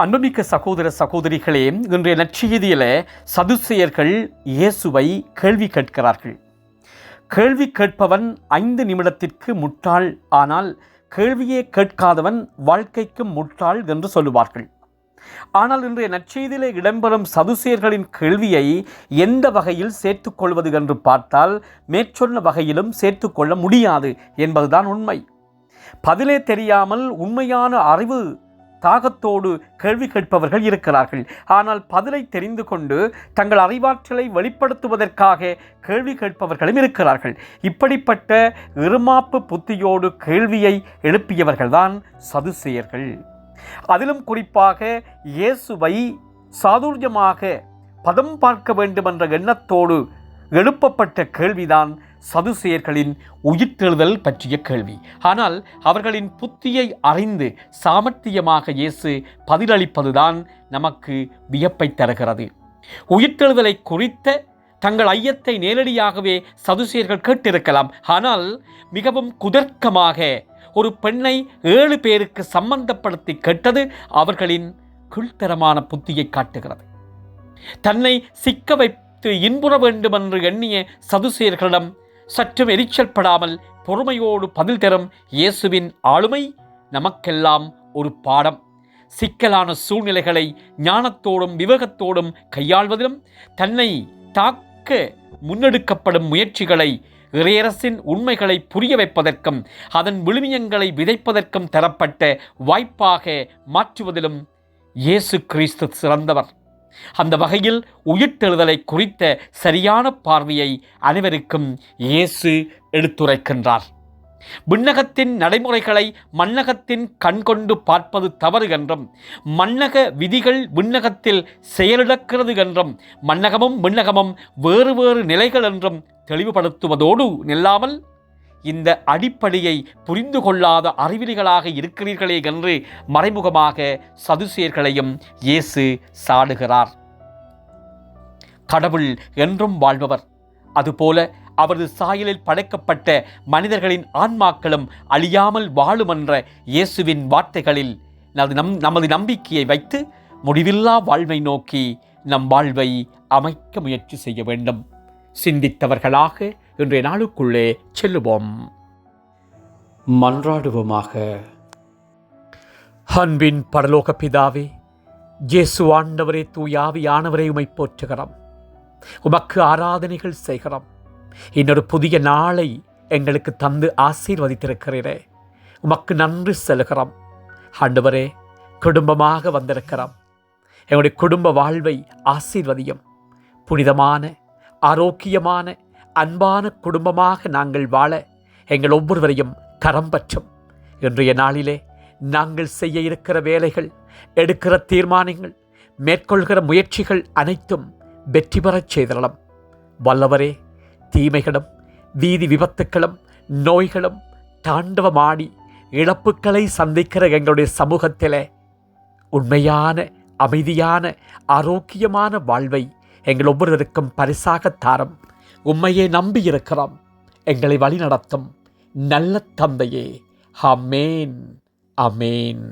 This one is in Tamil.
அன்புமிக்க சகோதர சகோதரிகளே, இன்றைய நற்செய்தியில சதுசேயர்கள் இயேசுவை கேள்வி கேட்கிறார்கள். கேள்வி கேட்பவன் 5 நிமிடத்திற்கு முட்டாள், ஆனால் கேள்வியே கேட்காதவன் வாழ்க்கைக்கு முட்டாள் என்று சொல்லுவார்கள். ஆனால் இன்றைய நற்செய்தியிலே இடம்பெறும் சதுசேயர்களின் கேள்வியை எந்த வகையில் சேர்த்துக்கொள்வது என்று பார்த்தால் மேற்சொன்ன வகையிலும் சேர்த்துக்கொள்ள முடியாது என்பதுதான் உண்மை. பதிலே தெரியாமல் உண்மையான அறிவு தாகத்தோடு கேள்வி கேட்பவர்கள் இருக்கிறார்கள். ஆனால் பதிலை தெரிந்து கொண்டு தங்கள் அறிவாற்றலை வெளிப்படுத்துவதற்காக கேள்வி கேட்பவர்களும் இருக்கிறார்கள். இப்படிப்பட்ட இருமாப்பு புத்தியோடு கேள்வியை எழுப்பியவர்கள்தான் சதுசேயர்கள். அதிலும் குறிப்பாக இயேசுவை சாதுர்யமாக பதம் பார்க்க வேண்டும் என்ற எண்ணத்தோடு எழுப்பப்பட்ட கேள்விதான் சதுசேயர்களின் உயிர்த்தெழுதல் பற்றிய கேள்வி. ஆனால் அவர்களின் புத்தியை அறிந்து சாமர்த்தியமாக இயேசு பதிலளிப்பதுதான் நமக்கு வியப்பை தருகிறது. உயிர்த்தெழுதலை குறித்த தங்கள் ஐயத்தை நேரடியாகவே சதுசேயர்கள் கேட்டிருக்கலாம். ஆனால் மிகவும் குதர்க்கமாக ஒரு பெண்ணை 7 பேருக்கு சம்பந்தப்படுத்தி கேட்டது அவர்களின் கீழ்த்தரமான புத்தியை காட்டுகிறது. தன்னை சிக்க வைத்து இன்புற வேண்டும் என்று எண்ணிய சதுசேயர்களிடம் சற்றும் எரிச்சல் படாமல் பொறுமையோடு பதில் தரும் இயேசுவின் ஆளுமை நமக்கெல்லாம் ஒரு பாடம். சிக்கலான சூழ்நிலைகளை ஞானத்தோடும் விவேகத்தோடும் கையாள்வதிலும் தன்னை தாக்க முன்னெடுக்கப்படும் முயற்சிகளை இறையரசின் உண்மைகளை புரிய வைப்பதற்கும் அதன் விழுமியங்களை விதைப்பதற்கும் தரப்பட்ட வாய்ப்பாக மாற்றுவதிலும் இயேசு கிறிஸ்து சிறந்தவர். அந்த வகையில் உயிர்த்தெழுதலை குறித்த சரியான பார்வையை அனைவருக்கும் இயேசு எடுத்துரைக்கின்றார். விண்ணகத்தின் நடைமுறைகளை மண்ணகத்தின் கண்கொண்டு பார்ப்பது தவறு என்றும், மண்ணக விதிகள் விண்ணகத்தில் செயலிழக்கிறது என்றும், மண்ணகமும் விண்ணகமும் வேறு வேறு நிலைகள் என்றும் தெளிவுபடுத்துவதோடு நில்லாமல் இந்த அடிப்படையை புரிந்து கொள்ளாத அறிவிலிகளாக இருக்கிறீர்களே என்று மறைமுகமாக சதுசேயர்களையும் இயேசு சாடுகிறார். கடவுள் என்றும் வாழ்பவர். அதுபோல அவரது சாயலில் படைக்கப்பட்ட மனிதர்களின் ஆன்மாக்களும் அழியாமல் வாழும் என்ற இயேசுவின் வார்த்தைகளில் நமது நம்பிக்கையை வைத்து முடிவில்லா வாழ்வை நோக்கி நம் வாழ்வை அமைக்க முயற்சி செய்ய வேண்டும். சிந்தித்தவர்களாக இன்றைய நாளுக்குள்ளே செல்லுவோம். மன்றாடுவோமாக. அன்பின் பரலோக பிதாவே, இயேசு ஆண்டவரே, தூயாவியானவரே, உம்மை போற்றுகிறோம். உமக்கு ஆராதனைகள் செய்கிறோம். இன்னொரு புதிய நாளை எங்களுக்கு தந்து ஆசீர்வதித்திருக்கிறீரே, உமக்கு நன்றி செலுகிறோம். ஆண்டவரே, குடும்பமாக வந்திருக்கிறோம். எங்களுடைய குடும்ப வாழ்வை ஆசீர்வதியும். புனிதமான ஆரோக்கியமான அன்பான குடும்பமாக நாங்கள் வாழ எங்கள் ஒவ்வொருவரையும் கரம் பற்றும். இன்றைய நாளிலே நாங்கள் செய்ய இருக்கிற வேலைகள், எடுக்கிற தீர்மானங்கள், மேற்கொள்கிற முயற்சிகள் அனைத்தும் வெற்றி பெறச் செய்தரலாம். வல்லவரே, தீமைகளும் வீதி விபத்துக்களும் நோய்களும் தாண்டவமாடி இழப்புக்களை சந்திக்கிற எங்களுடைய சமூகத்திலே உண்மையான அமைதியான ஆரோக்கியமான வாழ்வை எங்கள் ஒவ்வொருவருக்கும் பரிசாக தாரும். உம்மையே நம்பியிருக்கிறோம். எங்களை வழிநடத்தும் நல்ல தந்தையே. ஆமேன், ஆமேன்.